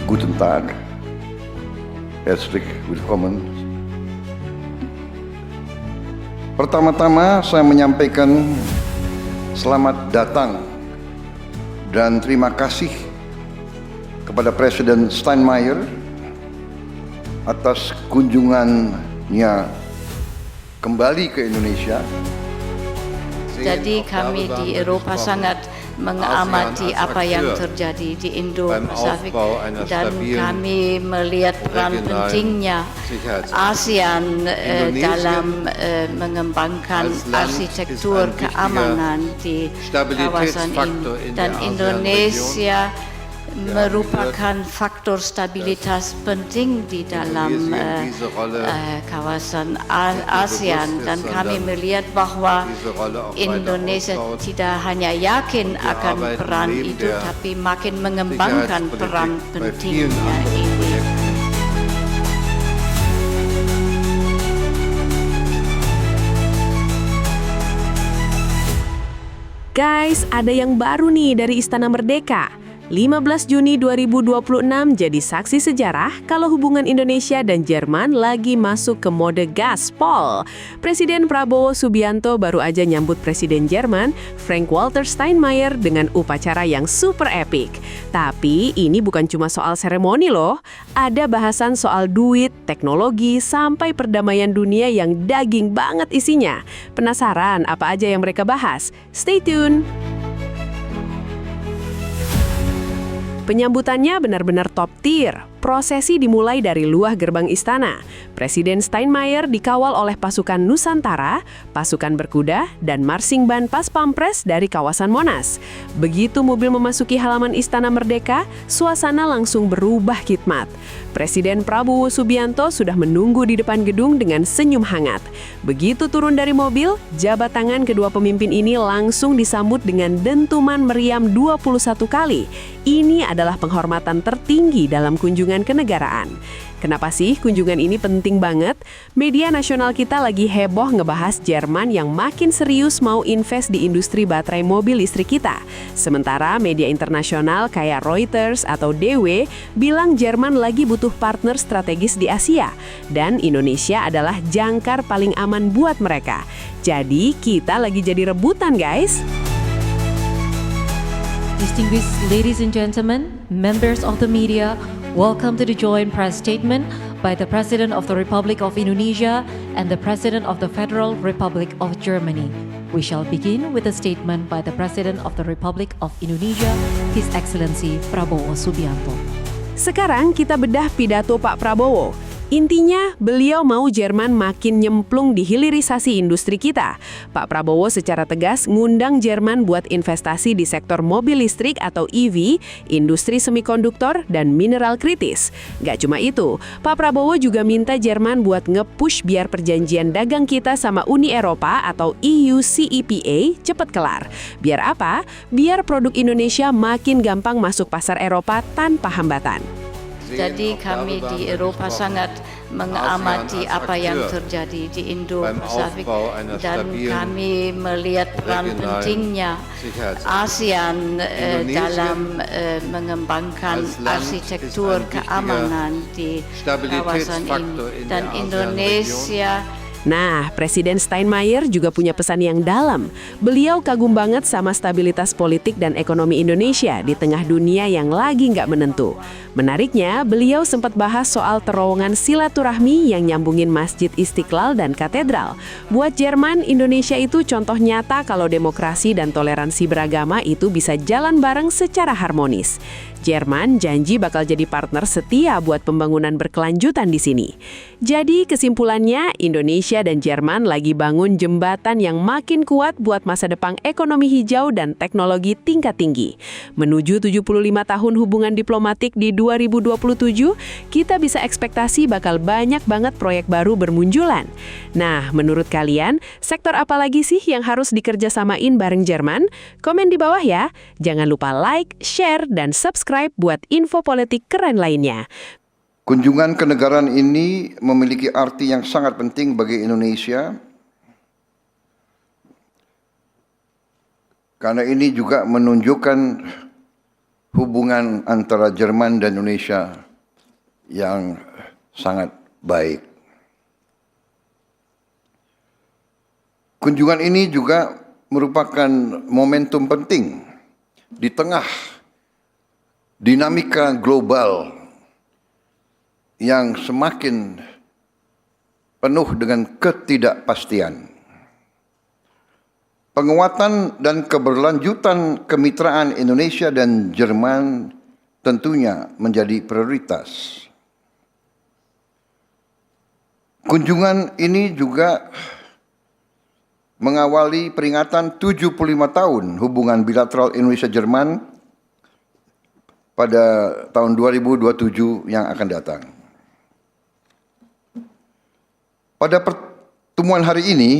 Guten Tag, herzlich willkommen. Pertama-tama saya menyampaikan selamat datang dan terima kasih kepada Presiden Steinmeier atas kunjungannya kembali ke Indonesia. Jadi kami di Eropa sangat mengamati apa yang terjadi di Indo-Pasifik dan kami melihat peran pentingnya ASEAN dalam mengembangkan arsitektur keamanan di kawasan ini, dan Indonesia merupakan faktor stabilitas penting di dalam kawasan ASEAN, dan kami melihat bahwa Indonesia tidak hanya yakin akan peran itu, tapi makin mengembangkan peran pentingnya ini. Guys, ada yang baru nih dari Istana Merdeka. 15 Juni 2026 jadi saksi sejarah kalau hubungan Indonesia dan Jerman lagi masuk ke mode gaspol. Presiden Prabowo Subianto baru aja nyambut Presiden Jerman, Frank-Walter Steinmeier, dengan upacara yang super epic. Tapi ini bukan cuma soal seremoni loh, ada bahasan soal duit, teknologi, sampai perdamaian dunia yang daging banget isinya. Penasaran apa aja yang mereka bahas? Stay tune! Penyambutannya benar-benar top tier. Prosesi dimulai dari luar gerbang istana. Presiden Steinmeier dikawal oleh pasukan Nusantara, pasukan berkuda, dan marching band Pas Pampres dari kawasan Monas. Begitu mobil memasuki halaman Istana Merdeka, suasana langsung berubah khidmat. Presiden Prabowo Subianto sudah menunggu di depan gedung dengan senyum hangat. Begitu turun dari mobil, jabat tangan kedua pemimpin ini langsung disambut dengan dentuman meriam 21 kali. Ini adalah penghormatan tertinggi dalam kunjungan kenegaraan. Kenapa sih kunjungan ini penting banget? Media nasional kita lagi heboh ngebahas Jerman yang makin serius mau invest di industri baterai mobil listrik kita. Sementara media internasional kayak Reuters atau DW bilang Jerman lagi butuh partner strategis di Asia. Dan Indonesia adalah jangkar paling aman buat mereka. Jadi kita lagi jadi rebutan, guys. Distinguished ladies and gentlemen, members of the media, welcome to the joint press statement by the President of the Republic of Indonesia and the President of the Federal Republic of Germany. We shall begin with a statement by the President of the Republic of Indonesia, His Excellency Prabowo Subianto. Sekarang kita bedah pidato Pak Prabowo. Intinya, beliau mau Jerman makin nyemplung di hilirisasi industri kita. Pak Prabowo secara tegas ngundang Jerman buat investasi di sektor mobil listrik atau EV, industri semikonduktor, dan mineral kritis. Gak cuma itu, Pak Prabowo juga minta Jerman buat nge-push biar perjanjian dagang kita sama Uni Eropa atau EU-CEPA cepet kelar. Biar apa? Biar produk Indonesia makin gampang masuk pasar Eropa tanpa hambatan. Jadi kami di Eropa sangat mengamati apa yang terjadi di Indo-Pasifik, dan kami melihat peran pentingnya ASEAN dalam mengembangkan arsitektur keamanan di kawasan ini, dan Indonesia. Nah, Presiden Steinmeier juga punya pesan yang dalam. Beliau kagum banget sama stabilitas politik dan ekonomi Indonesia di tengah dunia yang lagi nggak menentu. Menariknya, beliau sempat bahas soal terowongan silaturahmi yang nyambungin Masjid Istiqlal dan Katedral. Buat Jerman, Indonesia itu contoh nyata kalau demokrasi dan toleransi beragama itu bisa jalan bareng secara harmonis. Jerman janji bakal jadi partner setia buat pembangunan berkelanjutan di sini. Jadi kesimpulannya, Indonesia dan Jerman lagi bangun jembatan yang makin kuat buat masa depan ekonomi hijau dan teknologi tingkat tinggi. Menuju 75 tahun hubungan diplomatik di 2027, kita bisa ekspektasi bakal banyak banget proyek baru bermunculan. Nah, menurut kalian, sektor apa lagi sih yang harus dikerjasamain bareng Jerman? Komen di bawah ya. Jangan lupa like, share, dan subscribe buat info politik keren lainnya. Kunjungan kenegaraan ini memiliki arti yang sangat penting bagi Indonesia karena ini juga menunjukkan hubungan antara Jerman dan Indonesia yang sangat baik. Kunjungan ini juga merupakan momentum penting di tengah dinamika global yang semakin penuh dengan ketidakpastian. Penguatan dan keberlanjutan kemitraan Indonesia dan Jerman tentunya menjadi prioritas. Kunjungan ini juga mengawali peringatan 75 tahun hubungan bilateral Indonesia-Jerman pada tahun 2027 yang akan datang. Pada pertemuan hari ini,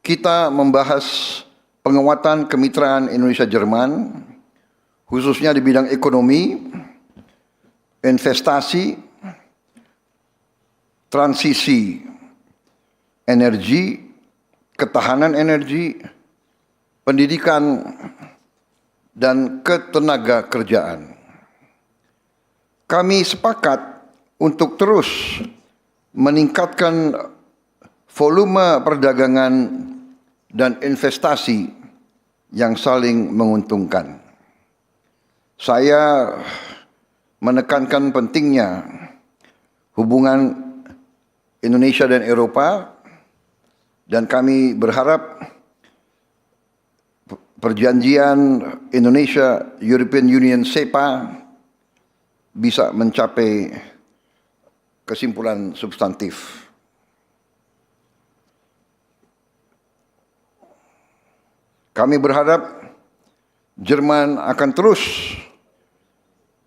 kita membahas penguatan kemitraan Indonesia-Jerman, khususnya di bidang ekonomi, investasi, transisi energi, ketahanan energi, pendidikan, dan ketenaga kerjaan. Kami sepakat untuk terus meningkatkan volume perdagangan dan investasi yang saling menguntungkan. Saya menekankan pentingnya hubungan Indonesia dan Eropa, dan kami berharap perjanjian Indonesia-European Union SEPA bisa mencapai kesimpulan substantif. Kami berharap Jerman akan terus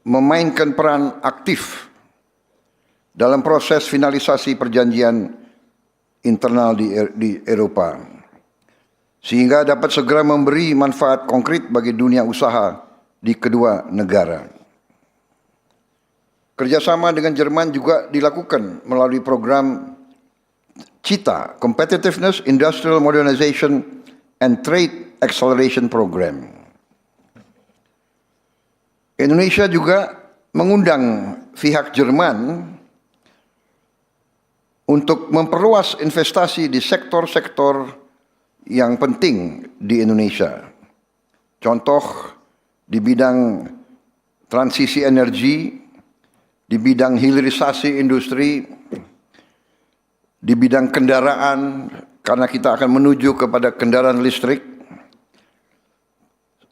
memainkan peran aktif dalam proses finalisasi perjanjian internal di Eropa, sehingga dapat segera memberi manfaat konkret bagi dunia usaha di kedua negara. Kerjasama dengan Jerman juga dilakukan melalui program CITA, Competitiveness, Industrial Modernization, and Trade Acceleration Program. Indonesia juga mengundang pihak Jerman untuk memperluas investasi di sektor-sektor yang penting di Indonesia. Contoh di bidang transisi energi, di bidang hilirisasi industri, di bidang kendaraan, karena kita akan menuju kepada kendaraan listrik,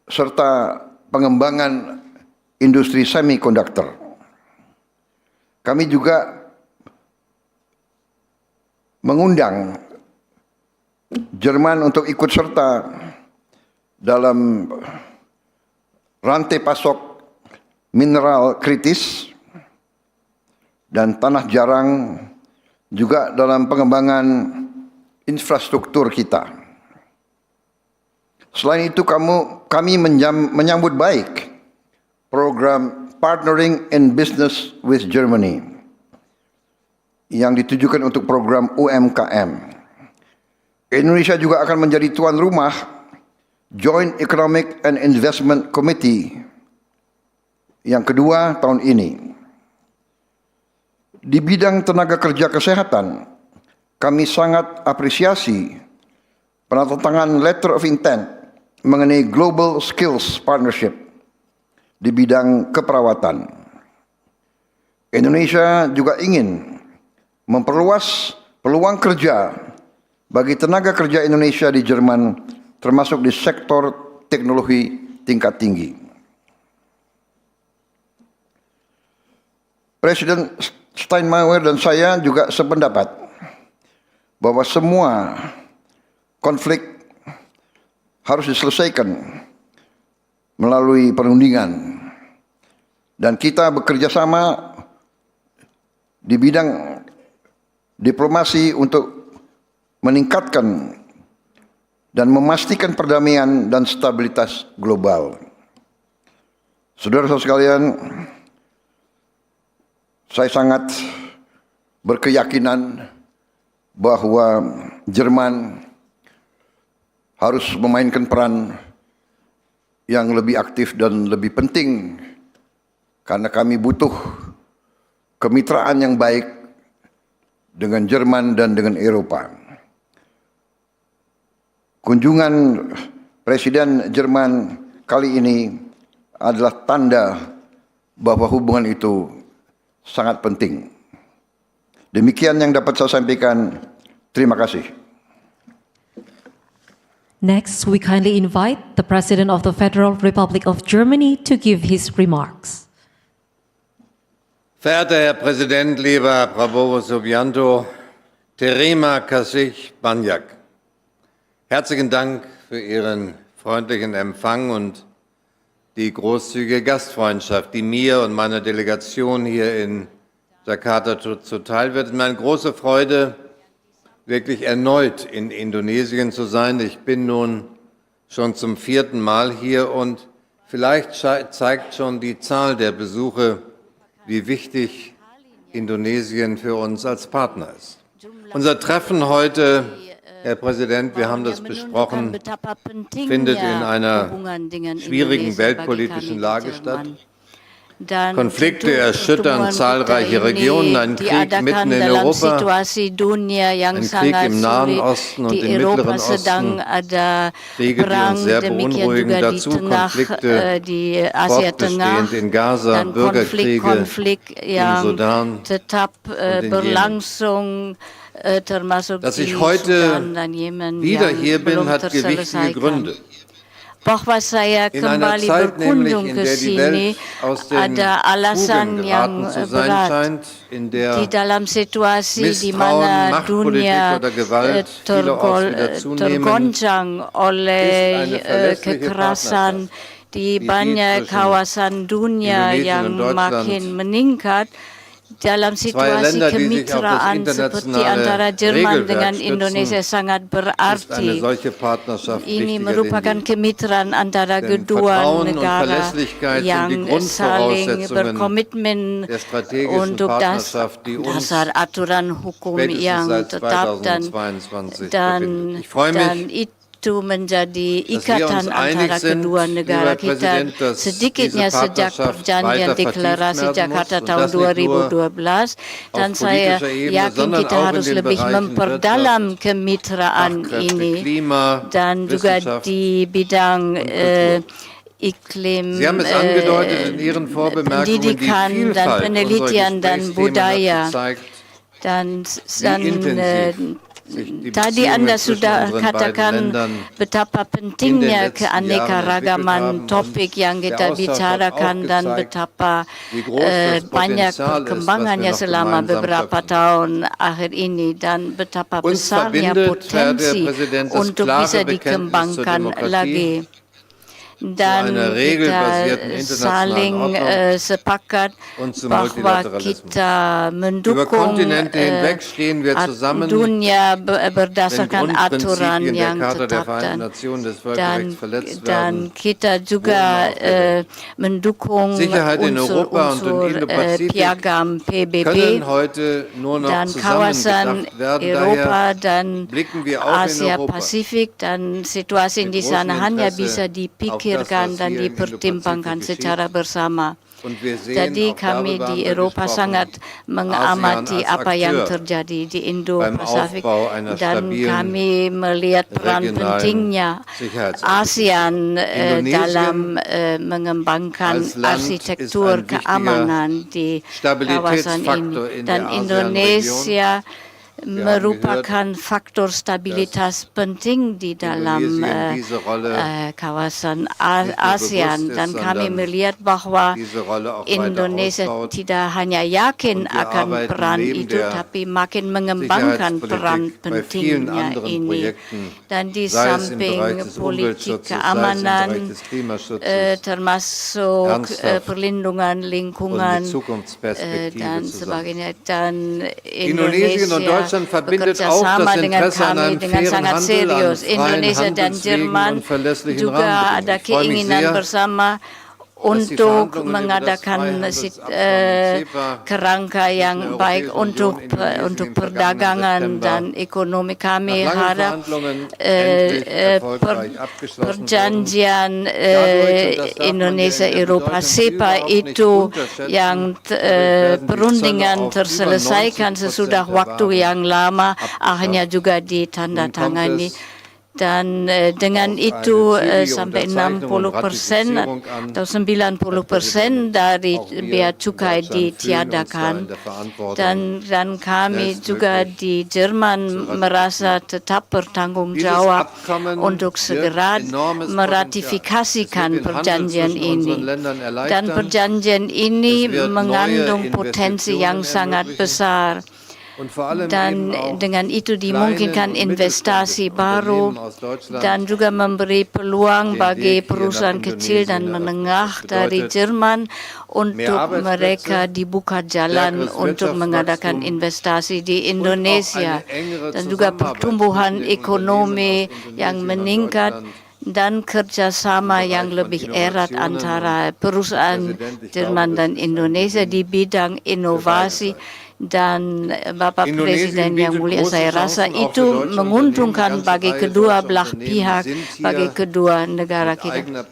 serta pengembangan industri semikonduktor. Kami juga mengundang Jerman untuk ikut serta dalam rantai pasok mineral kritis dan tanah jarang, juga dalam pengembangan infrastruktur kita. Selain itu, kami menyambut baik program Partnering in Business with Germany yang ditujukan untuk program UMKM. Indonesia juga akan menjadi tuan rumah Joint Economic and Investment Committee yang kedua tahun ini. Di bidang tenaga kerja kesehatan, kami sangat apresiasi penandatanganan Letter of Intent mengenai Global Skills Partnership di bidang keperawatan. Indonesia juga ingin memperluas peluang kerja bagi tenaga kerja Indonesia di Jerman, termasuk di sektor teknologi tingkat tinggi. Presiden Steinmeier dan saya juga sependapat bahwa semua konflik harus diselesaikan melalui perundingan, dan kita bekerja sama di bidang diplomasi untuk meningkatkan dan memastikan perdamaian dan stabilitas global. Saudara-saudara sekalian, saya sangat berkeyakinan bahwa Jerman harus memainkan peran yang lebih aktif dan lebih penting karena kami butuh kemitraan yang baik dengan Jerman dan dengan Eropa. Kunjungan Presiden Jerman kali ini adalah tanda bahwa hubungan itu sangat penting. Demikian yang dapat saya sampaikan. Terima kasih. Next, we kindly invite the President of the Federal Republic of Germany to give his remarks. Verehrter Herr Präsident, lieber Prabowo Subianto, Terima kasih banyak. Herzlichen Dank für Ihren freundlichen Empfang und die großzügige Gastfreundschaft, die mir und meiner Delegation hier in Jakarta zuteil wird. Es ist mir eine große Freude, wirklich erneut in Indonesien zu sein. Ich bin nun schon zum 4. Mal hier und vielleicht zeigt schon die Zahl der Besuche, wie wichtig Indonesien für uns als Partner ist. Unser Treffen heute, Herr Präsident, wir haben das besprochen, findet in einer schwierigen weltpolitischen Lage statt. Konflikte erschüttern zahlreiche Regionen, ein Krieg mitten in Europa, ein Krieg im Nahen Osten und im Mittleren Osten, Kriege, die uns sehr beunruhigen, dazu Konflikte fortbestehend in Gaza, Bürgerkriege im Sudan und in Jemen. Dass ich heute wieder hier bin, hat gewichtige Gründe. Bahwa saya kembali berkunjung ke sini ada alasan yang berat. Di dalam situasi di mana dunia tergoncang oleh kekerasan di banyak kawasan dunia yang makin meningkat, dalam situasi kemitraan seperti antara Jerman dengan Indonesia sangat berarti. Ini merupakan kemitraan antara kedua negara yang saling berkomitmen untuk dasar aturan hukum yang tetap dan itu menjadi ikatan antara kedua negara kita. Sedikitnya sejak perjanjian deklarasi Jakarta tahun 2012 dan saya yakin kita harus lebih memperdalam kemitraan ini dan juga di bidang iklim, pendidikan dan penelitian dan budaya dan tadi Anda sudah katakan betapa pentingnya keanekaragaman topik yang kita bicarakan dan betapa banyak perkembangannya selama beberapa tahun akhir ini dan betapa besarnya potensi untuk bisa dikembangkan lagi. Dan kita saling sepakat bahwa kita mendukung dunia berdasarkan aturan yang tetap dan kita juga mendukung unsur-unsur piagam PBB dan kawasan Eropa dan Asia Pasifik dan situasi di sana hanya bisa dipikirkan dan dipertimbangkan secara bersama. Jadi kami di Eropa sangat mengamati apa yang terjadi di Indo-Pasifik dan kami melihat peran pentingnya ASEAN dalam mengembangkan arsitektur keamanan di kawasan ini. Dan Indonesia merupakan faktor stabilitas penting di dalam kawasan ASEAN dan kami melihat bahwa Indonesia tidak hanya yakin akan peran itu tapi makin mengembangkan peran pentingnya ini. Dan di samping politik keamanan termasuk perlindungan lingkungan dan sebagainya, dan Indonesia bekerja sama dengan kami dengan sangat serius. Indonesia dan Jerman juga ada keinginan bersama untuk mengadakan kerangka yang baik untuk perdagangan dan ekonomi. Kami harap perjanjian Indonesia-Eropa SEPA itu yang perundingan terselesaikan sesudah waktu yang lama akhirnya juga ditandatangani. Dan dengan itu sampai 60% atau 90% dari bea cukai ditiadakan. Dan kami juga di Jerman merasa tetap bertanggung jawab untuk segera meratifikasikan perjanjian ini. Dan perjanjian ini mengandung potensi yang sangat besar. Dan dengan itu dimungkinkan investasi baru dan juga memberi peluang bagi perusahaan kecil dan menengah dari Jerman untuk mereka dibuka jalan untuk mengadakan investasi di Indonesia dan juga pertumbuhan ekonomi yang meningkat dan kerjasama yang lebih erat antara perusahaan Jerman dan Indonesia di bidang inovasi. Dan Bapak Presiden yang mulia, saya rasa itu menguntungkan bagi kedua belah pihak, bagi kedua negara kita.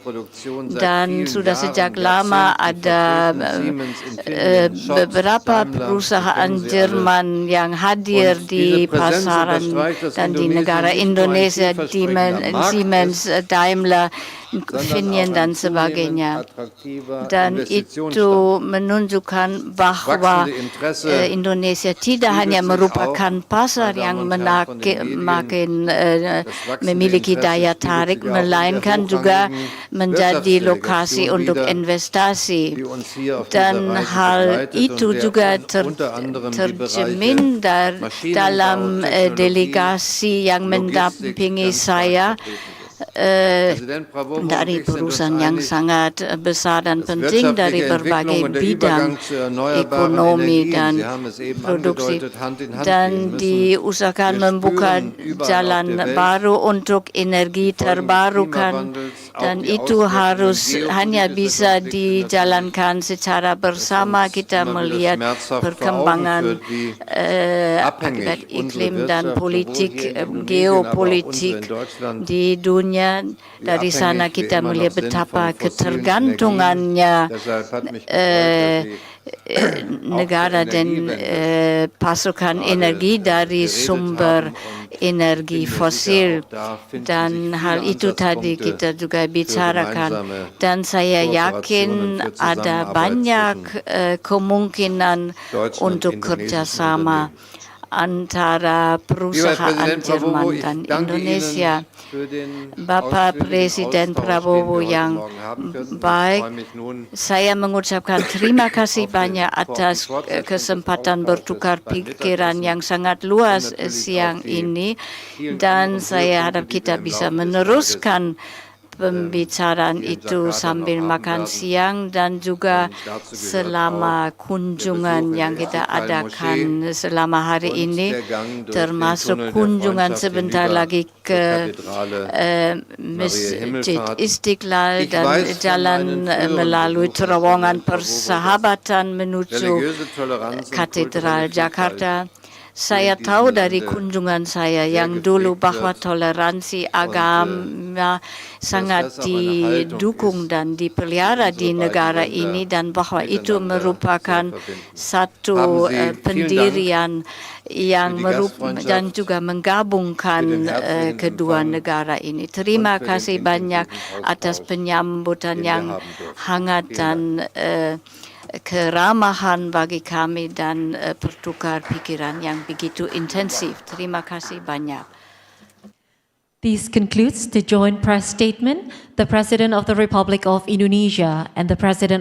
Dan sudah sejak lama ada beberapa perusahaan Jerman yang hadir di pasaran dan di negara Indonesia, Siemens, Daimler, Infineon dan sebagainya. Dan itu menunjukkan bahwa Indonesia tidak hanya merupakan pasar yang makin memiliki daya tarik, melainkan juga menjadi lokasi untuk investasi. Dan hal itu juga tercermin dalam delegasi yang mendampingi saya dari perusahaan yang sangat besar dan penting dari berbagai bidang ekonomi dan produksi, dan diusahakan membuka jalan baru untuk energi terbarukan, dan itu harus hanya bisa dijalankan secara bersama. Kita melihat perkembangan akibat iklim dan politik geopolitik di dunia. Dari sana kita melihat betapa ketergantungannya negara dan pasokan energi dari sumber energi fosil, dan hal itu tadi kita juga bicarakan. Dan saya yakin ada banyak kemungkinan untuk kerjasama antara perusahaan Jerman dan Indonesia. Bapak Presiden Prabowo yang baik, saya mengucapkan terima kasih banyak atas kesempatan bertukar pikiran yang sangat luas siang ini, dan saya harap kita bisa meneruskan pembicaraan itu sambil makan siang dan juga selama kunjungan yang kita adakan selama hari ini, termasuk kunjungan sebentar lagi ke Masjid Istiqlal dan jalan melalui terowongan persahabatan menuju Katedral Jakarta. Saya tahu dari kunjungan saya yang dulu bahwa toleransi agama sangat didukung dan dipelihara di negara ini, dan bahwa itu merupakan satu pendirian yang dan juga menggabungkan kedua negara ini. Terima kasih banyak atas penyambutan yang hangat dan keramahan bagi kami dan pertukar pikiran yang begitu intensif. Terima kasih banyak. This concludes the joint press statement. The President of the Republic of Indonesia and the President of